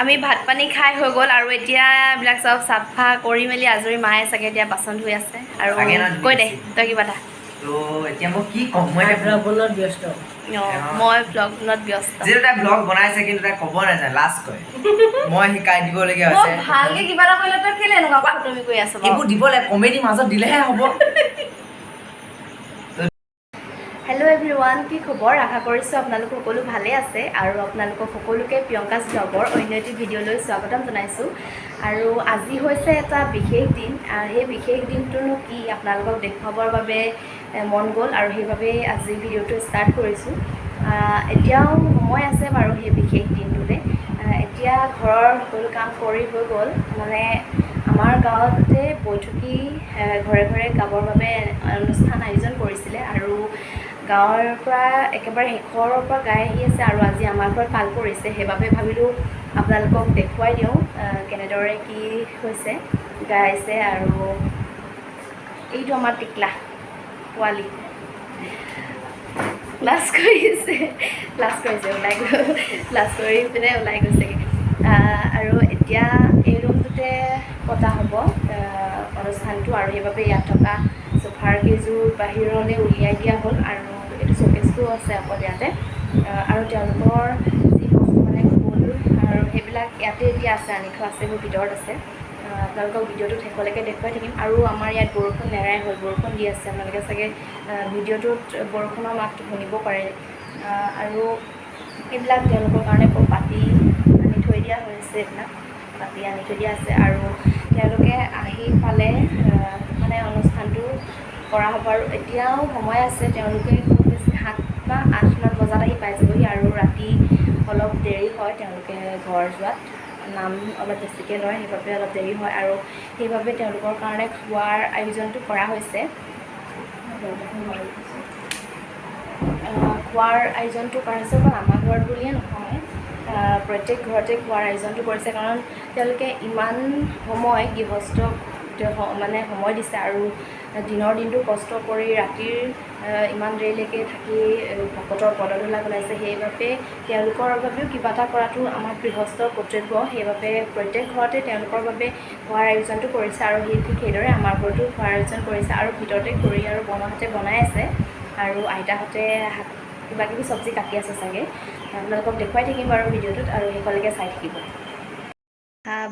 আমি ভাত পানী খাই হৈ গ'ল আৰু এতিয়া এইবিলাক চব চাফা কৰি মেলি আজৰি মায়ে চাগে এতিয়া বাচন ধুই আছে আৰু কৈ দে তই কিবা এটা তো এতিয়া মই কি ক'ম মই ব্লগত ব্যস্ত মই ব্লগত ব্যস্ত যেটা ব্লগ বনাইছে কিন্তু তাক ক'ব নাযায় লাষ্ট কয় মই শিকাই দিবলগীয়া হৈছে ভালকে কিবা এটা কৰিলে তই কেলে এনেকুৱা ফটোমি কৰি আছ এইবোৰ দিব লাগে কমেডি মাজত দিলেহে হ'ব হেল্ল' এভৰিৱান কি খবৰ আশা কৰিছোঁ আপোনালোক সকলো ভালে আছে আৰু আপোনালোকক সকলোকে প্ৰিয়ংকাজ ব্লগৰ অন্য এটি ভিডিঅ'লৈ স্বাগতম জনাইছোঁ আৰু আজি হৈছে এটা বিশেষ দিন সেই বিশেষ দিনটোনো কি আপোনালোকক দেখুৱাবৰ বাবে মন গ'ল আৰু সেইবাবেই আজি ভিডিঅ'টো ষ্টাৰ্ট কৰিছোঁ এতিয়াও সময় আছে বাৰু সেই বিশেষ দিনটোতে এতিয়া ঘৰৰ সকলো কাম কৰি হৈ গ'ল মানে আমাৰ গাঁৱতে বৈঠকী ঘৰে ঘৰে গাবৰ বাবে অনুষ্ঠান আয়োজন কৰিছিলে আৰু গাঁৱৰ পৰা একেবাৰে শেষৰ পৰা গাই আহি আছে আৰু আজি আমাৰ ঘৰত পাল কৰিছে সেইবাবে ভাবিলোঁ আপোনালোকক দেখুৱাই দিওঁ কেনেদৰে কি হৈছে গাইছে আৰু এইটো আমাৰ টিকলা পোৱালি ক্লাছ কৰিছে ক্লাছ কৰি পিনে ওলাই গৈছেগৈ আৰু এতিয়া এই ৰুমটোতে পতা হ'ব অনুষ্ঠানটো আৰু সেইবাবে ইয়াত থকা চোফাৰ কেইযোৰ বাহিৰলৈ উলিয়াই দিয়া হ'ল আৰু এইটো শ্ব'কেছটো আছে আকৌ ইয়াতে আৰু তেওঁলোকৰ যি বস্তু মানে ফুল আৰু সেইবিলাক ইয়াতে এতিয়া আছে আনি থোৱা আছে মোৰ ভিতৰত আছে আপোনালোকক ভিডিঅ'টোত শেষলৈকে দেখুৱাই থাকিম আৰু আমাৰ ইয়াত বৰষুণ নেৰাই হ'ল বৰষুণ দি আছে আপোনালোকে চাগে ভিডিঅ'টোত বৰষুণৰ মাতটো শুনিব পাৰে আৰু এইবিলাক তেওঁলোকৰ কাৰণে পাতি আনি থৈ দিয়া হৈছে এইবিলাক পাতি আনি থৈ দিয়া আছে আৰু তেওঁলোকে আহি পালে মানে অনুষ্ঠানটো কৰা হ'ব আৰু এতিয়াও সময় আছে তেওঁলোকে খুব বেছি 7 বা 8 মান বজাত আহি পাই যাবহি আৰু ৰাতি অলপ দেৰি হয় তেওঁলোকে ঘৰ যোৱাত নাম অলপ বেছিকৈ লয় সেইবাবে অলপ দেৰি হয় আৰু সেইবাবে তেওঁলোকৰ কাৰণে খোৱাৰ আয়োজনটো কৰা হৈছে খোৱাৰ আয়োজনটো কৰা হৈছে অকল আমাৰ ঘৰত বুলিয়ে নহয় প্ৰত্যেক ঘৰতে খোৱাৰ আয়োজনটো কৰিছে কাৰণ তেওঁলোকে ইমান সময় গৃহস্থক মানে সময় দিছে আৰু দিনৰ দিনটো কষ্ট কৰি ৰাতিৰ ইমান দেৰিলৈকে থাকি ভকতৰ পদধূলা বনাইছে সেইবাবে তেওঁলোকৰ বাবেও কিবা এটা কৰাটো আমাৰ গৃহস্থৰ কৰ্তব্য সেইবাবে প্ৰত্যেক ঘৰতে তেওঁলোকৰ বাবে খোৱাৰ আয়োজনটো কৰিছে আৰু সেই ঠিক সেইদৰে আমাৰ ঘৰতো খোৱাৰ আয়োজন কৰিছে আৰু ভিতৰতে খৰি আৰু বৰমাহঁতে বনাই আছে আৰু আইতাহঁতে কিবা কিবি চব্জি কাটি আছে চাগে আপোনালোকক দেখুৱাই থাকিম বাৰু ভিডিঅ'টোত আৰু শেষলৈকে চাই থাকিব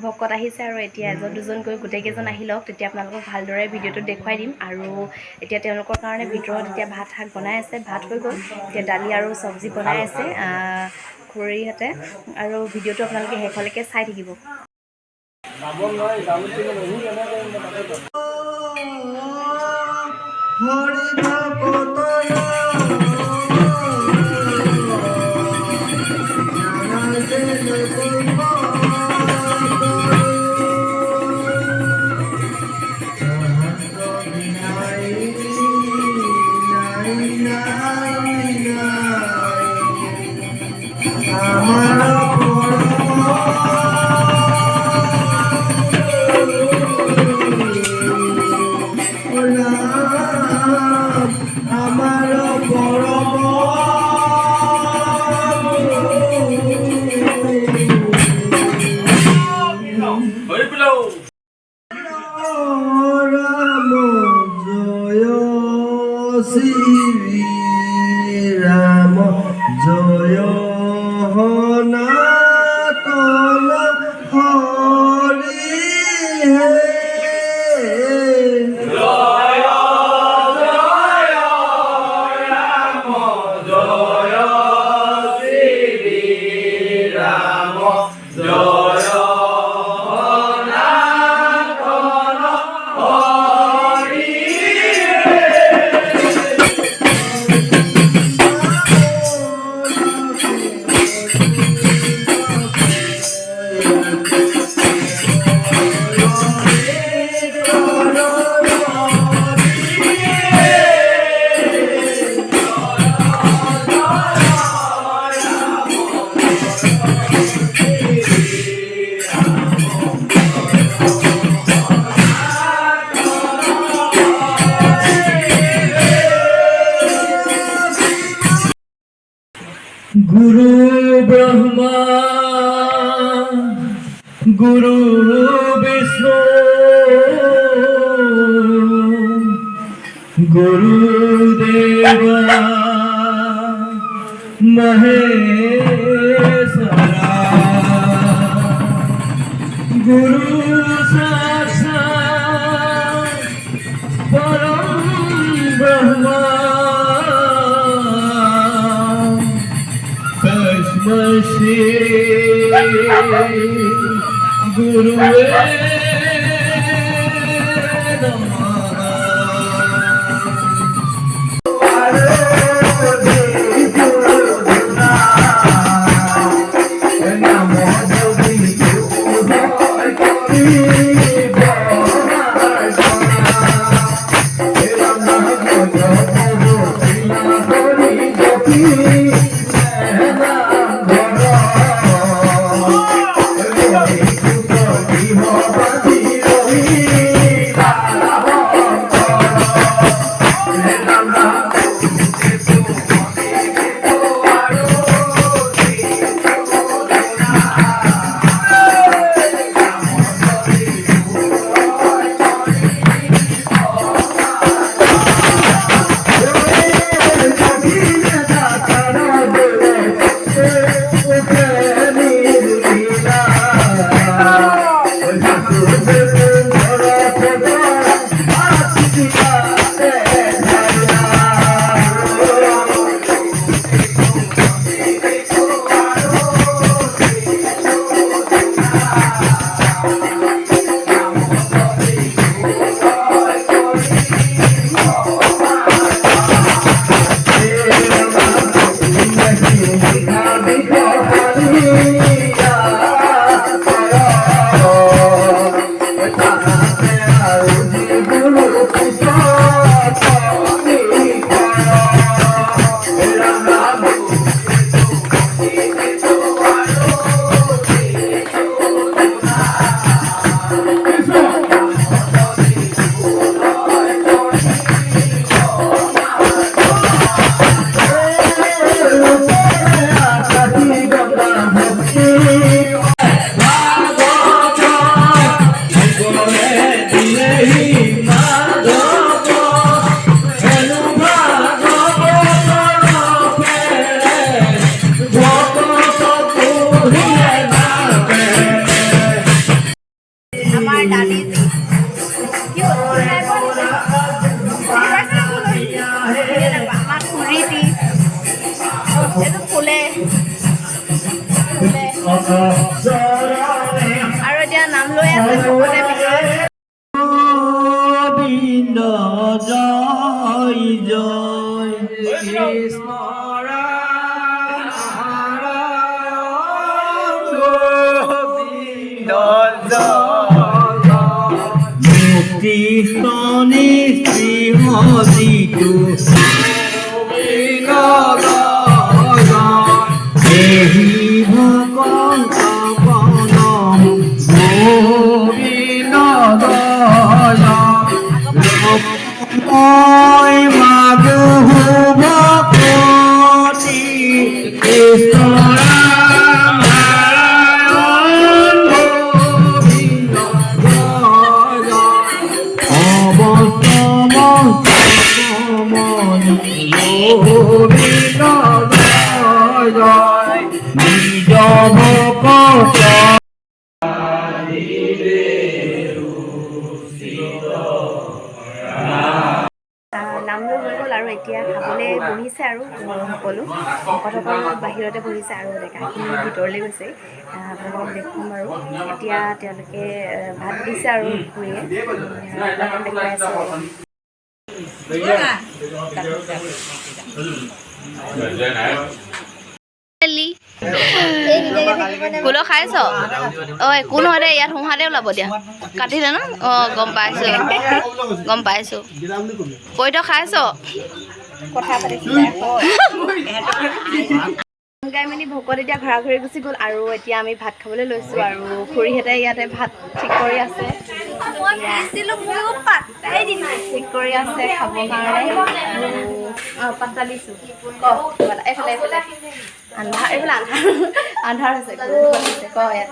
ভকত আহিছে আৰু এতিয়া এজন দুজনকৈ গোটেইকেইজন আহি লওক তেতিয়া আপোনালোকক ভালদৰে ভিডিঅ'টোত দেখুৱাই দিম আৰু এতিয়া তেওঁলোকৰ কাৰণে ভিতৰত এতিয়া ভাত শাক বনাই আছে ভাত হৈ গ'ল এতিয়া দালি আৰু চব্জি বনাই আছে খুৰীহঁতে আৰু ভিডিঅ'টো আপোনালোকে শেষলৈকে চাই থাকিব Ram Joyo Honatana Hari Joyo Joyo Ram Joyo Sri Ram Joyo Honatana Hari Guru Brahma गुरु विष्णु गुरुदेवा महेश्वरा गुरु साक्षात् परम ब्रह्मा तस्मै श्री गुरुवे আৰু এতিয়া নাম লৈ আছে সকলোৱে গোবিন্দ জয় জয় কৃষ্ণ ৰাম গোবিন্দ মুক্তি স্তনি শ্ৰীমতিটো দেহি ভকন্ত পনম গোবিন্দ মই মাধু ভকতি কৃষ্ণ ৰাম গোবিন্দ অৱতম গোবিন্দ নিজ ভকত নাম লৈ হৈ গ'ল আৰু এতিয়া খাবলৈ বহিছে আৰু সকলো ভকতসকল বাহিৰতে বহিছে আৰু ডেকাখিনি ভিতৰলৈ গৈছে আপোনালোকক দেখুৱাম আৰু এতিয়া তেওঁলোকে ভাত দিছে আৰু খুৰীয়ে দেখুৱাই আছে কুলো খাইছ ঐ একো নহয় দে ইয়াত সোঁহাতে ওলাব দিয়া কাটিলে ন অঁ গম পাইছোঁ পইত খাইছ কথা পাতিছিলে গাই মেলি ভকত এতিয়া ঘৰা ঘৰি গুচি গ'ল আৰু এতিয়া আমি ভাত খাবলৈ লৈছোঁ আৰু খুৰীহঁতে ইয়াতে ভাত ঠিক কৰি আছে ঠিক কৰি আছে খাবৰ কাৰণে পাত্তা দিছোঁ এইফালে আন্ধাৰ হৈছে ক ইয়াত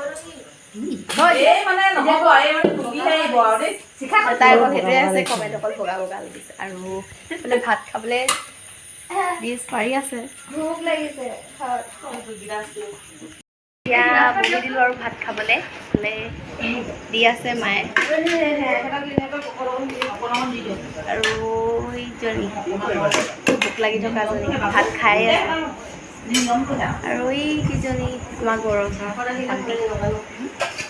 তাই অকল সেইটোৱে আছে কমেণ্ট অকল বগা বগা লাগিছে আৰু মানে ভাত খাবলৈ ডিছ পাৰি আছে ভোক লাগিছে এতিয়া বহি দিলোঁ আৰু ভাত খাবলৈ দি আছে মায়ে আৰু এইজনী ভোক লাগি থকাজনী ভাত খাই আছে আৰু এই কিজনী আমাৰ গৌৰৱ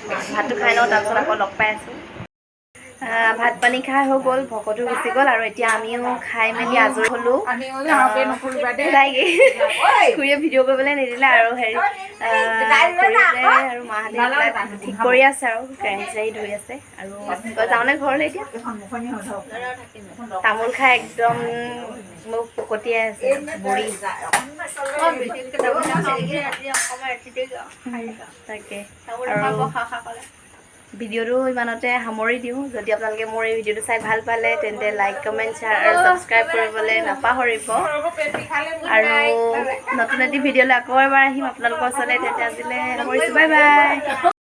ভাতটো খাই লওঁ তাৰপিছত আকৌ লগ পাই আছোঁ ভাত পানী খাই হৈ গ'ল ভকতো গুচি গ'ল আৰু এতিয়া আমিও খাই মেলি আজৰি হ'লোঁ খুৰীয়ে ভিডিঅ' কৰিবলৈ নিদিলে আৰু হেৰি আৰু মাহঁতে ঠিক কৰি আছে আৰু কেৰাহী চেৰাহী ধুই আছে আৰু যাওঁনে ঘৰলৈ এতিয়া তামোল খাই একদম মোক পকতিয়াই আছে বুঢ়ী তাকে আৰু ভিডিঅ'টো ইমানতে সামৰি দিওঁ যদি আপোনালোকে মোৰ এই ভিডিঅ'টো চাই ভাল পালে তেন্তে লাইক কমেণ্ট শ্বেয়াৰ আৰু ছাবস্ক্ৰাইব কৰিবলৈ নাপাহৰিব আৰু নতুন এটি ভিডিঅ'লৈ আকৌ এবাৰ আহিম আপোনালোকৰ ওচৰলৈ তেন্তে আজিলৈ সামৰিছোঁ বাই বাই